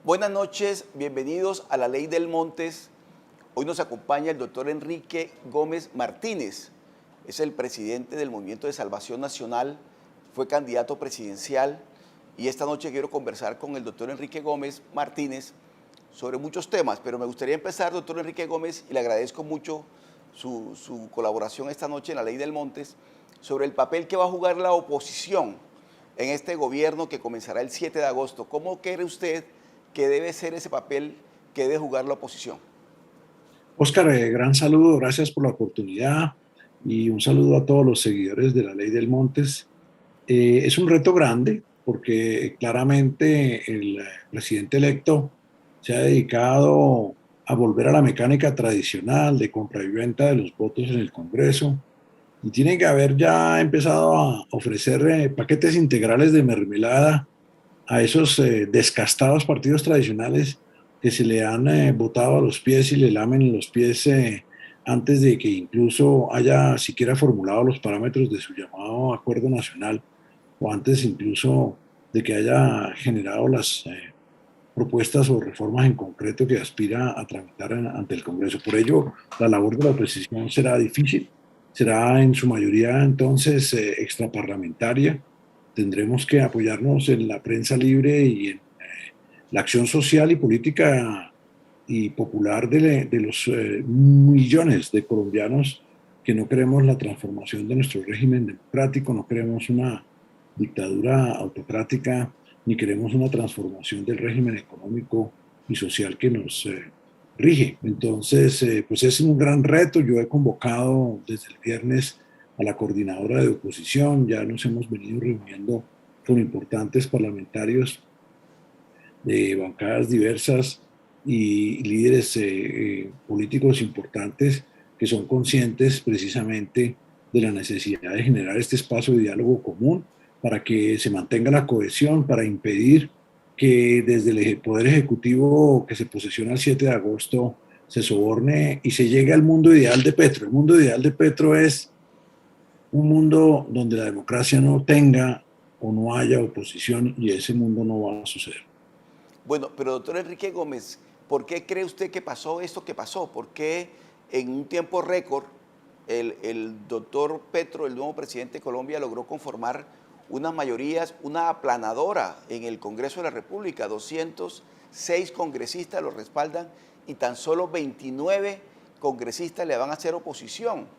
Buenas noches, bienvenidos a La Ley del Montes. Hoy nos acompaña el doctor Enrique Gómez Martínez. Es el presidente del Movimiento de Salvación Nacional, fue candidato presidencial y esta noche quiero conversar con el doctor Enrique Gómez Martínez sobre muchos temas, pero me gustaría empezar, doctor Enrique Gómez, y le agradezco mucho su colaboración esta noche en La Ley del Montes, sobre el papel que va a jugar la oposición en este gobierno que comenzará el 7 de agosto. ¿Cómo cree usted que debe ser ese papel que debe jugar la oposición? Óscar, gran saludo, gracias por la oportunidad y un saludo a todos los seguidores de la Ley del Montes. Es un reto grande porque claramente el presidente electo se ha dedicado a volver a la mecánica tradicional de compra y venta de los votos en el Congreso y tiene que haber ya empezado a ofrecer paquetes integrales de mermelada a esos descastados partidos tradicionales que se le han botado a los pies y le lamen los pies antes de que incluso haya siquiera formulado los parámetros de su llamado acuerdo nacional o antes incluso de que haya generado las propuestas o reformas en concreto que aspira a tramitar ante el Congreso. Por ello, la labor de la oposición será difícil, será en su mayoría entonces extraparlamentaria. Tendremos que apoyarnos en la prensa libre y en la acción social y política y popular de los millones de colombianos que no queremos la transformación de nuestro régimen democrático, no queremos una dictadura autocrática, ni queremos una transformación del régimen económico y social que nos rige. Entonces, pues es un gran reto. Yo he convocado desde el viernes a la coordinadora de oposición, ya nos hemos venido reuniendo con importantes parlamentarios de bancadas diversas y líderes políticos importantes que son conscientes precisamente de la necesidad de generar este espacio de diálogo común para que se mantenga la cohesión, para impedir que desde el Poder Ejecutivo que se posesiona el 7 de agosto se soborne y se llegue al mundo ideal de Petro. El mundo ideal de Petro es un mundo donde la democracia no tenga o no haya oposición y ese mundo no va a suceder. Bueno, pero doctor Enrique Gómez, ¿por qué cree usted que pasó esto que pasó? ¿Por qué en un tiempo récord el doctor Petro, el nuevo presidente de Colombia, logró conformar unas mayorías, una aplanadora en el Congreso de la República? 206 congresistas lo respaldan y tan solo 29 congresistas le van a hacer oposición.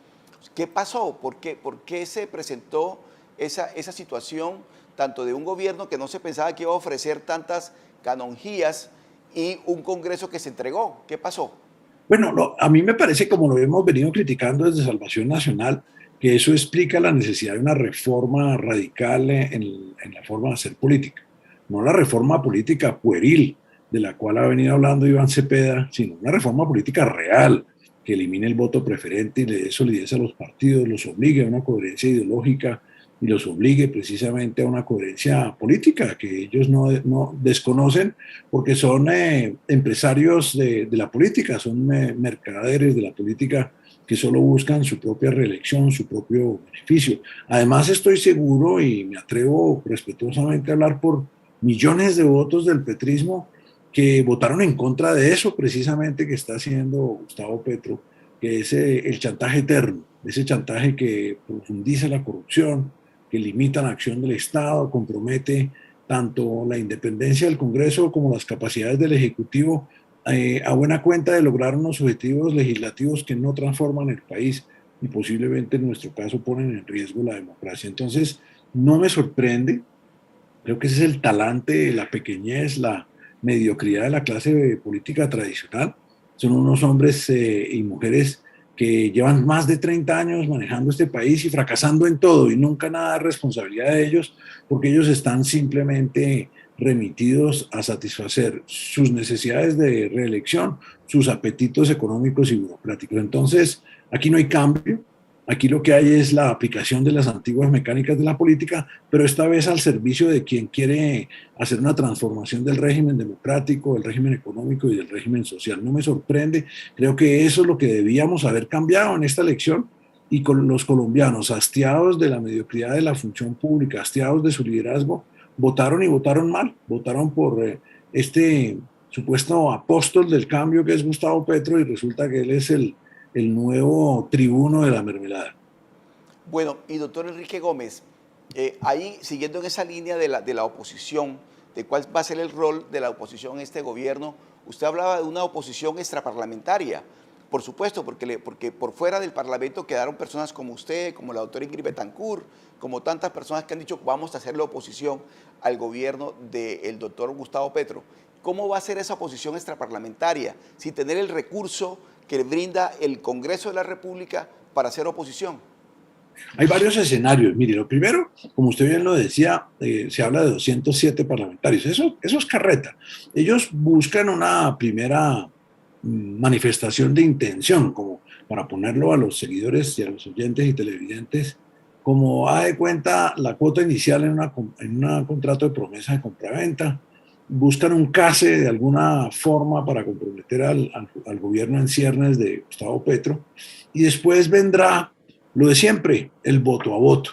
¿Qué pasó? ¿Por qué se presentó esa situación tanto de un gobierno que no se pensaba que iba a ofrecer tantas canonjías y un Congreso que se entregó? ¿Qué pasó? Bueno, a mí me parece, como lo hemos venido criticando desde Salvación Nacional, que eso explica la necesidad de una reforma radical en la forma de hacer política. No la reforma política pueril de la cual ha venido hablando Iván Cepeda, sino una reforma política real que elimine el voto preferente y le dé solidez a los partidos, los obligue a una coherencia ideológica y los obligue precisamente a una coherencia política que ellos no desconocen porque son empresarios de la política, son mercaderes de la política que solo buscan su propia reelección, su propio beneficio. Además estoy seguro y me atrevo respetuosamente a hablar por millones de votos del petrismo que votaron en contra de eso precisamente que está haciendo Gustavo Petro, que es el chantaje eterno, ese chantaje que profundiza la corrupción, que limita la acción del Estado, compromete tanto la independencia del Congreso como las capacidades del Ejecutivo a buena cuenta de lograr unos objetivos legislativos que no transforman el país y posiblemente en nuestro caso ponen en riesgo la democracia. Entonces, no me sorprende, creo que ese es el talante, la pequeñez, la mediocridad de la clase política tradicional. Son unos hombres y mujeres que llevan más de 30 años manejando este país y fracasando en todo y nunca nada de responsabilidad de ellos porque ellos están simplemente remitidos a satisfacer sus necesidades de reelección, sus apetitos económicos y burocráticos. Entonces, aquí no hay cambio, aquí lo que hay es la aplicación de las antiguas mecánicas de la política, pero esta vez al servicio de quien quiere hacer una transformación del régimen democrático, del régimen económico y del régimen social. No me sorprende, creo que eso es lo que debíamos haber cambiado en esta elección y con los colombianos hastiados de la mediocridad de la función pública, hastiados de su liderazgo, votaron y votaron mal, votaron por este supuesto apóstol del cambio que es Gustavo Petro, y resulta que él es el nuevo tribuno de la mermelada. Bueno, y doctor Enrique Gómez, ahí siguiendo en esa línea de la oposición, de cuál va a ser el rol de la oposición en este gobierno, usted hablaba de una oposición extraparlamentaria, por supuesto, porque por fuera del Parlamento quedaron personas como usted, como la doctora Ingrid Betancourt, como tantas personas que han dicho vamos a hacer la oposición al gobierno del doctor Gustavo Petro. ¿Cómo va a ser esa oposición extraparlamentaria sin tener el recurso que le brinda el Congreso de la República para hacer oposición? Hay varios escenarios. Mire, lo primero, como usted bien lo decía, se habla de 207 parlamentarios. Eso es carreta. Ellos buscan una primera manifestación de intención, como para ponerlo a los seguidores y a los oyentes y televidentes, como ha de cuenta la cuota inicial en un contrato de promesa de compraventa. Buscan un case de alguna forma para comprometer al gobierno en ciernes de Gustavo Petro, y después vendrá lo de siempre, el voto a voto.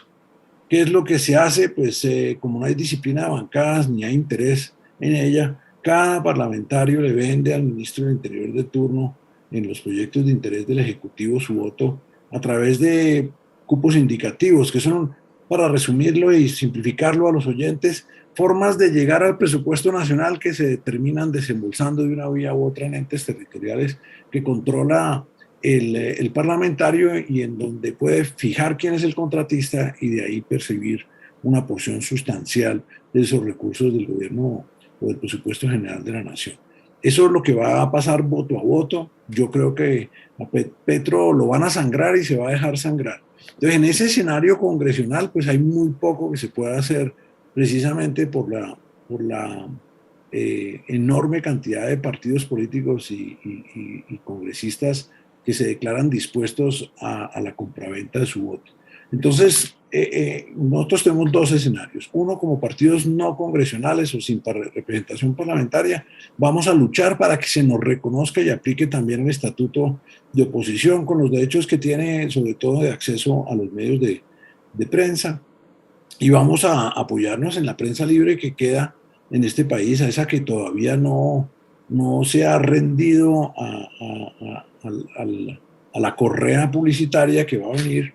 ¿Qué es lo que se hace? Pues como no hay disciplina de bancadas ni hay interés en ella, cada parlamentario le vende al ministro del Interior de turno en los proyectos de interés del Ejecutivo su voto a través de cupos indicativos, que son, para resumirlo y simplificarlo a los oyentes, formas de llegar al presupuesto nacional que se determinan desembolsando de una vía u otra en entes territoriales que controla el parlamentario, y en donde puede fijar quién es el contratista y de ahí percibir una porción sustancial de esos recursos del gobierno o del presupuesto general de la nación. Eso es lo que va a pasar voto a voto. Yo creo que a Petro lo van a sangrar y se va a dejar sangrar. Entonces, en ese escenario congresional, pues hay muy poco que se pueda hacer, precisamente por la enorme cantidad de partidos políticos y congresistas que se declaran dispuestos a la compraventa de su voto. Entonces, nosotros tenemos dos escenarios. Uno, como partidos no congresionales o sin representación parlamentaria, vamos a luchar para que se nos reconozca y aplique también el estatuto de oposición con los derechos que tiene, sobre todo de acceso a los medios de prensa, y vamos a apoyarnos en la prensa libre que queda en este país, a esa que todavía no se ha rendido a la correa publicitaria que va a venir,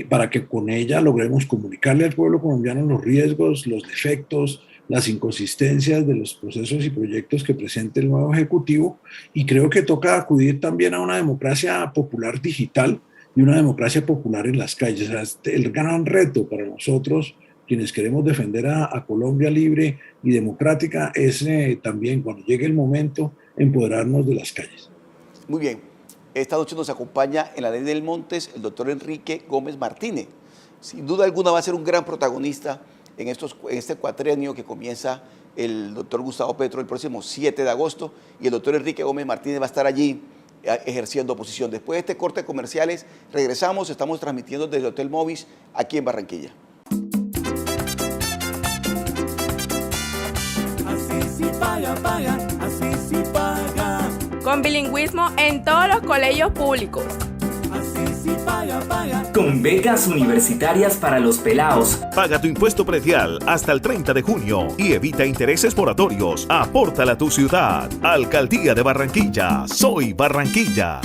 para que con ella logremos comunicarle al pueblo colombiano los riesgos, los defectos, las inconsistencias de los procesos y proyectos que presente el nuevo Ejecutivo. Y creo que toca acudir también a una democracia popular digital y una democracia popular en las calles. O sea, el gran reto para nosotros, quienes queremos defender a Colombia libre y democrática, es también, cuando llegue el momento, empoderarnos de las calles. Muy bien. Esta noche nos acompaña en la Ley del Montes el doctor Enrique Gómez Martínez. Sin duda alguna va a ser un gran protagonista en este cuatrienio que comienza el doctor Gustavo Petro el próximo 7 de agosto, y el doctor Enrique Gómez Martínez va a estar allí ejerciendo oposición. Después de este corte de comerciales, regresamos, estamos transmitiendo desde el Hotel Movis aquí en Barranquilla. Así sí paga, así sí paga. Con bilingüismo en todos los colegios públicos. Así sí paga. Con becas universitarias para los pelaos. Paga tu impuesto predial hasta el 30 de junio y evita intereses moratorios. Apórtala a tu ciudad. Alcaldía de Barranquilla. Soy Barranquilla.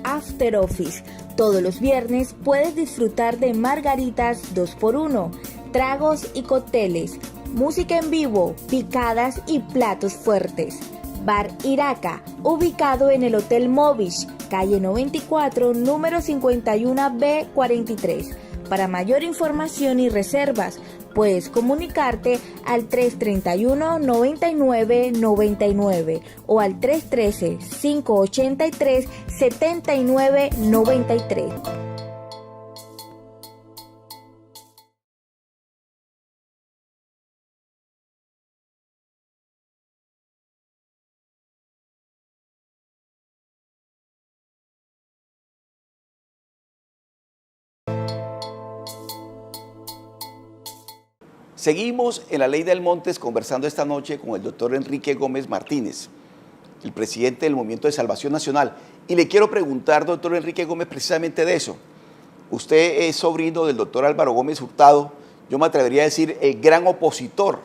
After Office. Todos los viernes puedes disfrutar de margaritas 2x1, tragos y cócteles, música en vivo, picadas y platos fuertes. Bar Iraca, ubicado en el Hotel Movish, calle 94, número 51B43. Para mayor información y reservas, puedes comunicarte al 331-9999 o al 313-583-7993. Seguimos en la Ley del Montes conversando esta noche con el doctor Enrique Gómez Martínez, el presidente del Movimiento de Salvación Nacional. Y le quiero preguntar, doctor Enrique Gómez, precisamente de eso. Usted es sobrino del doctor Álvaro Gómez Hurtado, yo me atrevería a decir el gran opositor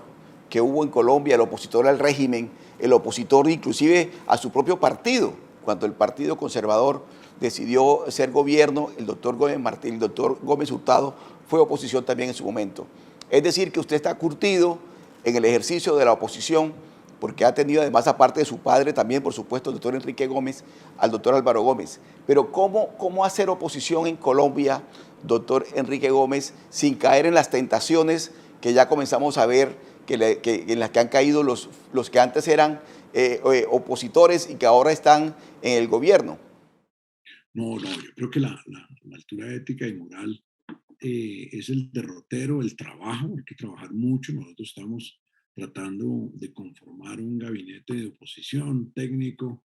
que hubo en Colombia, el opositor al régimen, el opositor inclusive a su propio partido, cuando el Partido Conservador decidió ser gobierno, el doctor Gómez Martín, el doctor Gómez Hurtado fue oposición también en su momento. Es decir, que usted está curtido en el ejercicio de la oposición, porque ha tenido además, aparte de su padre, también, por supuesto, el doctor Enrique Gómez, al doctor Álvaro Gómez. Pero ¿cómo hacer oposición en Colombia, doctor Enrique Gómez, sin caer en las tentaciones que ya comenzamos a ver, en las que han caído los que antes eran opositores y que ahora están en el gobierno? No, yo creo que la altura ética y moral es el derrotero, el trabajo, hay que trabajar mucho. Nosotros estamos tratando de conformar un gabinete de oposición técnico,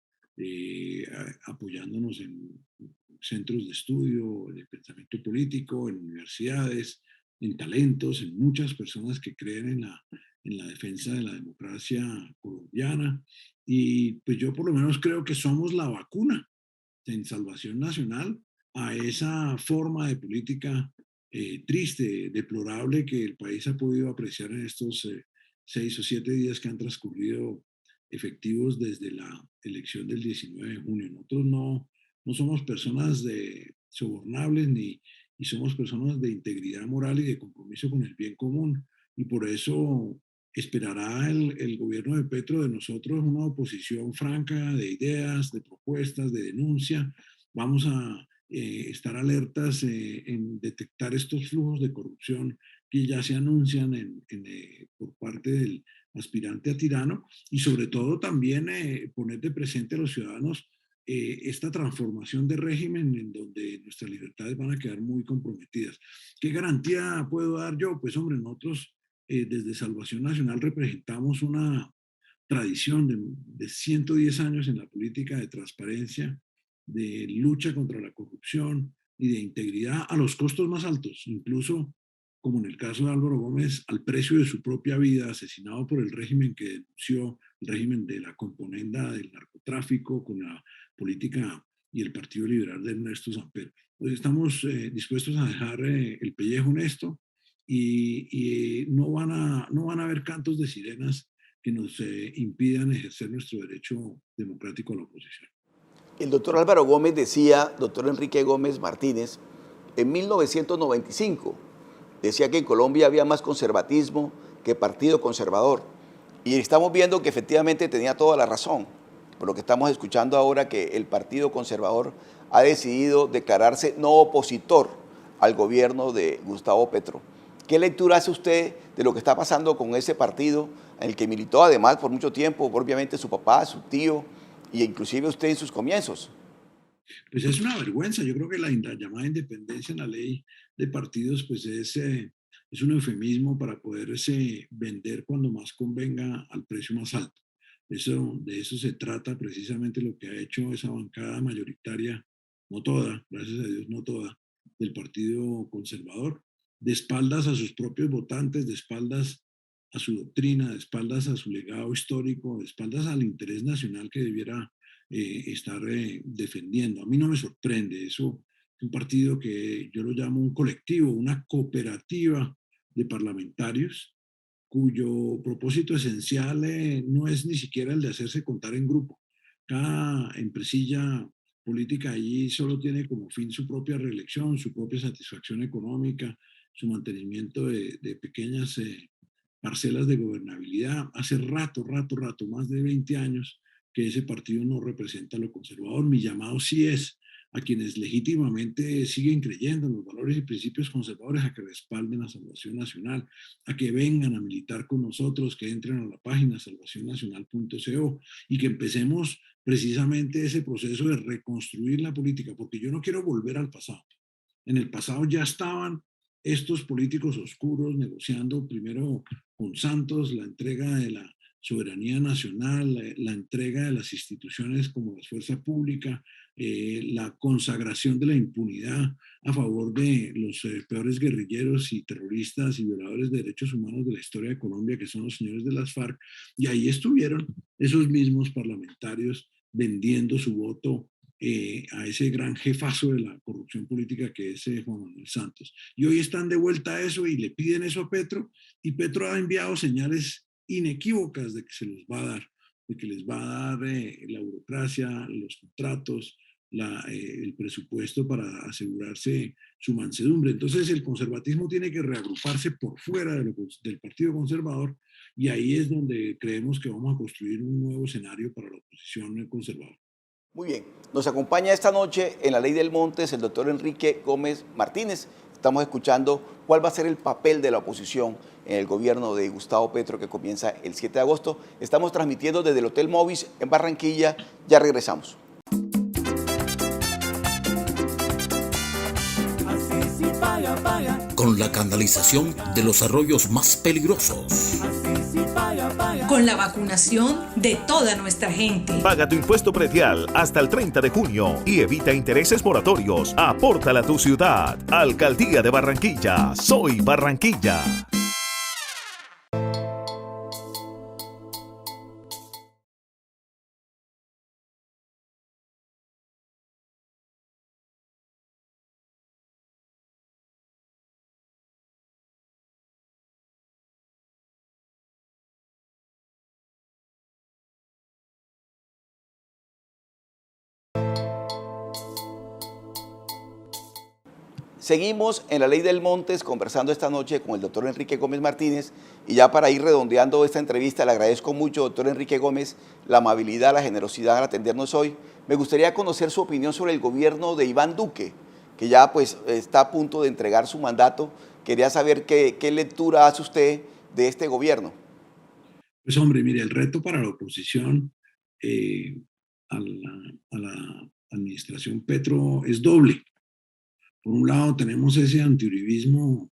apoyándonos en centros de estudio, de pensamiento político, en universidades, en talentos, en muchas personas que creen en la defensa de la democracia colombiana. Y pues yo por lo menos creo que somos la vacuna en Salvación Nacional a esa forma de política triste, deplorable que el país ha podido apreciar en estos 6 o 7 días que han transcurrido efectivos desde la elección del 19 de junio. Nosotros no somos personas sobornables y somos personas de integridad moral y de compromiso con el bien común. Y por eso esperará el gobierno de Petro de nosotros una oposición franca de ideas, de propuestas, de denuncia. Vamos a estar alertas en detectar estos flujos de corrupción que ya se anuncian por parte del aspirante a tirano, y sobre todo también poner de presente a los ciudadanos esta transformación de régimen en donde nuestras libertades van a quedar muy comprometidas. ¿Qué garantía puedo dar yo? Pues hombre, nosotros desde Salvación Nacional representamos una tradición de 110 años en la política de transparencia, de lucha contra la corrupción y de integridad a los costos más altos, incluso como en el caso de Álvaro Gómez, al precio de su propia vida, asesinado por el régimen que denunció, el régimen de la componenda del narcotráfico con la política y el Partido Liberal de Ernesto Samper. Entonces estamos dispuestos a dejar el pellejo en esto y no van a haber cantos de sirenas que nos impidan ejercer nuestro derecho democrático a la oposición. El doctor Álvaro Gómez decía, doctor Enrique Gómez Martínez, en 1995, decía que en Colombia había más conservatismo que partido conservador. Y estamos viendo que efectivamente tenía toda la razón. Por lo que estamos escuchando ahora, que el Partido Conservador ha decidido declararse no opositor al gobierno de Gustavo Petro. ¿Qué lectura hace usted de lo que está pasando con ese partido, en el que militó además por mucho tiempo, obviamente su papá, su tío, e inclusive usted en sus comienzos? Pues es una vergüenza. Yo creo que la llamada independencia en la ley de partidos pues es un eufemismo para poderse vender cuando más convenga al precio más alto. De eso se trata precisamente lo que ha hecho esa bancada mayoritaria, no toda, gracias a Dios no toda, del Partido Conservador, de espaldas a sus propios votantes, de espaldas a su doctrina, de espaldas a su legado histórico, de espaldas al interés nacional que debiera estar defendiendo. A mí no me sorprende eso. Es un partido que yo lo llamo un colectivo, una cooperativa de parlamentarios cuyo propósito esencial no es ni siquiera el de hacerse contar en grupo. Cada empresilla política allí solo tiene como fin su propia reelección, su propia satisfacción económica, su mantenimiento de pequeñas parcelas de gobernabilidad. Hace rato, más de 20 años, que ese partido no representa lo conservador. Mi llamado sí es a quienes legítimamente siguen creyendo en los valores y principios conservadores, a que respalden a Salvación Nacional, a que vengan a militar con nosotros, que entren a la página salvacionnacional.co y que empecemos precisamente ese proceso de reconstruir la política, porque yo no quiero volver al pasado. En el pasado ya estaban estos políticos oscuros negociando primero con Santos la entrega de la soberanía nacional, la entrega de las instituciones como la fuerza pública, la consagración de la impunidad a favor de los peores guerrilleros y terroristas y violadores de derechos humanos de la historia de Colombia, que son los señores de las FARC, y ahí estuvieron esos mismos parlamentarios vendiendo su voto a ese gran jefazo de la corrupción política que es Juan Manuel Santos. Y hoy están de vuelta a eso y le piden eso a Petro, y Petro ha enviado señales inequívocas de que se los va a dar, de que les va a dar la burocracia, los contratos, el presupuesto para asegurarse su mansedumbre. Entonces el conservatismo tiene que reagruparse por fuera del Partido Conservador, y ahí es donde creemos que vamos a construir un nuevo escenario para la oposición conservadora. Muy bien, nos acompaña esta noche en la Ley del Montes el doctor Enrique Gómez Martínez. Estamos escuchando cuál va a ser el papel de la oposición en el gobierno de Gustavo Petro, que comienza el 7 de agosto. Estamos transmitiendo desde el Hotel Movis en Barranquilla. Ya regresamos. Así sí paga, paga. Con la canalización de los arroyos más peligrosos. Así sí paga, paga. Con la vacunación de toda nuestra gente. Paga tu impuesto predial hasta el 30 de junio y evita intereses moratorios. Apórtala a tu ciudad. Alcaldía de Barranquilla. Soy Barranquilla. Seguimos en la Ley del Montes conversando esta noche con el doctor Enrique Gómez Martínez, y ya para ir redondeando esta entrevista, le agradezco mucho, doctor Enrique Gómez, la amabilidad, la generosidad al atendernos hoy. Me gustaría conocer su opinión sobre el gobierno de Iván Duque, que ya pues está a punto de entregar su mandato. Quería saber qué lectura hace usted de este gobierno. Pues hombre, mire, el reto para la oposición a la administración Petro es doble. Por un lado tenemos ese antiuribismo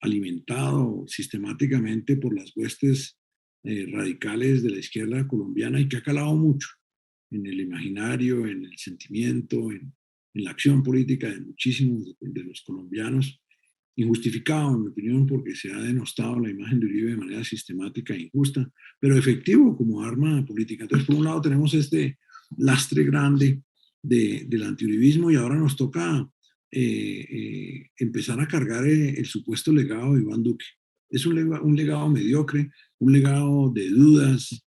alimentado sistemáticamente por las huestes radicales de la izquierda colombiana y que ha calado mucho en el imaginario, en el sentimiento, en la acción política de muchísimos de los colombianos, injustificado en mi opinión porque se ha denostado la imagen de Uribe de manera sistemática e injusta, pero efectivo como arma política. Entonces, por un lado tenemos este lastre grande del antiuribismo, y ahora nos toca empezar a cargar el supuesto legado de Iván Duque. Es un legado mediocre, un legado de dudas,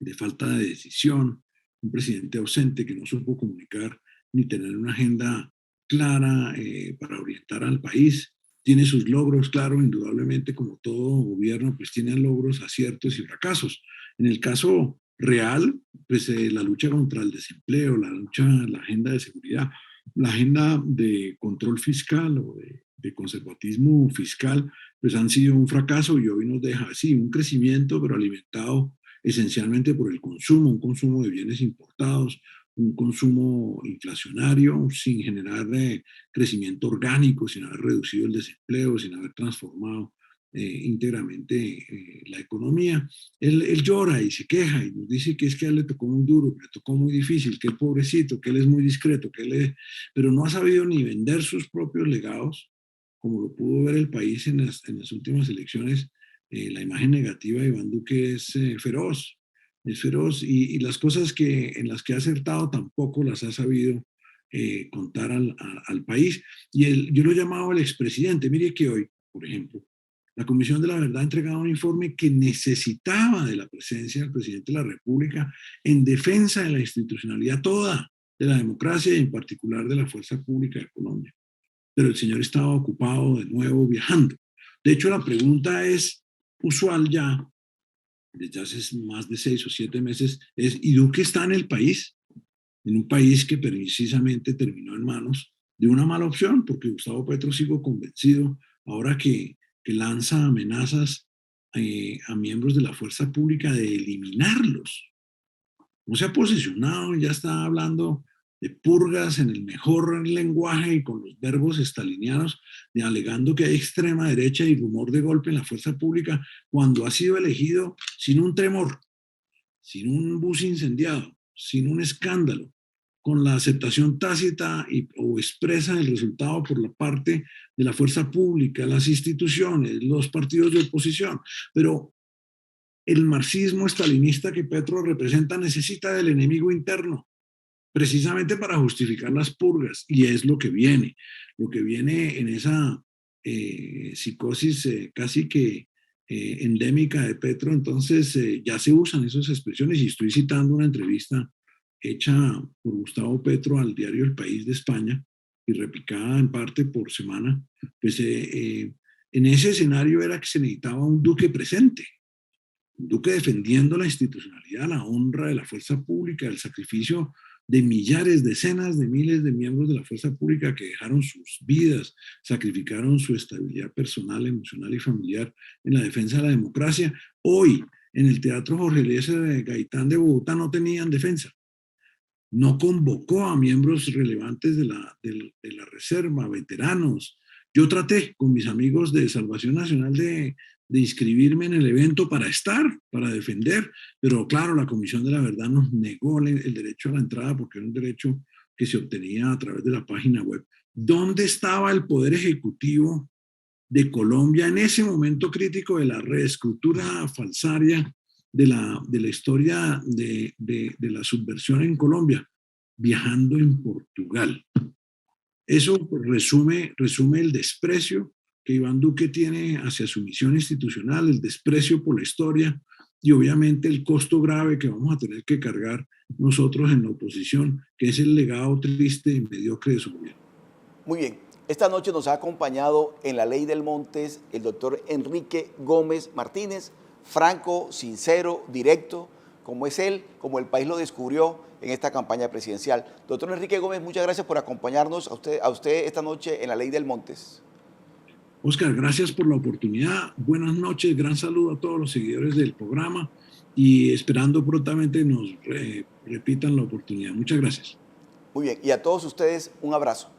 de falta de decisión, un presidente ausente que no supo comunicar ni tener una agenda clara para orientar al país. Tiene sus logros, claro, indudablemente, como todo gobierno, pues tiene logros, aciertos y fracasos. En el caso real, pues la lucha contra el desempleo, la agenda de seguridad, la agenda de control fiscal o de conservatismo fiscal, pues han sido un fracaso, y hoy nos deja así un crecimiento, pero alimentado esencialmente por el consumo, un consumo de bienes importados, un consumo inflacionario, sin generar crecimiento orgánico, sin haber reducido el desempleo, sin haber transformado íntegramente la economía. Él llora y se queja y nos dice que es que a él le tocó muy duro, que le tocó muy difícil, que él pobrecito, que él es muy discreto, pero no ha sabido ni vender sus propios legados, como lo pudo ver el país en las últimas elecciones. La imagen negativa de Iván Duque es feroz, y las cosas en las que ha acertado tampoco las ha sabido contar al país. Y yo lo he llamado el expresidente. Mire que hoy, por ejemplo, la Comisión de la Verdad ha entregado un informe que necesitaba de la presencia del presidente de la República en defensa de la institucionalidad toda, de la democracia y en particular de la fuerza pública de Colombia. Pero el señor estaba ocupado de nuevo viajando. De hecho, la pregunta es usual ya, desde hace más de 6 o 7 meses, ¿y Duque está en el país? En un país que precisamente terminó en manos de una mala opción, porque Gustavo Petro, sigo convencido, ahora que lanza amenazas a miembros de la fuerza pública de eliminarlos. No se ha posicionado, ya está hablando de purgas en el mejor lenguaje y con los verbos estalinianos, alegando que hay extrema derecha y rumor de golpe en la fuerza pública, cuando ha sido elegido sin un tremor, sin un bus incendiado, sin un escándalo, con la aceptación tácita o expresa del resultado por la parte de la fuerza pública, las instituciones, los partidos de oposición. Pero el marxismo estalinista que Petro representa necesita del enemigo interno, precisamente para justificar las purgas, y es lo que viene en esa psicosis casi que endémica de Petro, entonces ya se usan esas expresiones y estoy citando una entrevista hecha por Gustavo Petro al diario El País de España y replicada en parte por Semana, pues en ese escenario era que se necesitaba un duque presente, un duque defendiendo la institucionalidad, la honra de la fuerza pública, el sacrificio de millares, decenas de miles de miembros de la fuerza pública que dejaron sus vidas, sacrificaron su estabilidad personal, emocional y familiar en la defensa de la democracia. Hoy, en el Teatro Jorge Eliezer Gaitán de Bogotá no tenían defensa. No convocó a miembros relevantes de la reserva, veteranos. Yo traté con mis amigos de Salvación Nacional de inscribirme en el evento para estar, para defender, pero claro, la Comisión de la Verdad nos negó el derecho a la entrada porque era un derecho que se obtenía a través de la página web. ¿Dónde estaba el Poder Ejecutivo de Colombia en ese momento crítico de la reescritura falsaria de la historia de la subversión en Colombia? Viajando en Portugal. Eso resume el desprecio que Iván Duque tiene hacia su misión institucional, el desprecio por la historia y obviamente el costo grave que vamos a tener que cargar nosotros en la oposición, que es el legado triste y mediocre de su gobierno. Muy bien. Esta noche nos ha acompañado en La Ley del Montes el doctor Enrique Gómez Martínez, franco, sincero, directo, como es él, como el país lo descubrió en esta campaña presidencial. Doctor Enrique Gómez, muchas gracias por acompañarnos a usted esta noche en La Ley del Montes. Oscar, gracias por la oportunidad. Buenas noches, gran saludo a todos los seguidores del programa y esperando prontamente nos repitan la oportunidad. Muchas gracias. Muy bien, y a todos ustedes un abrazo.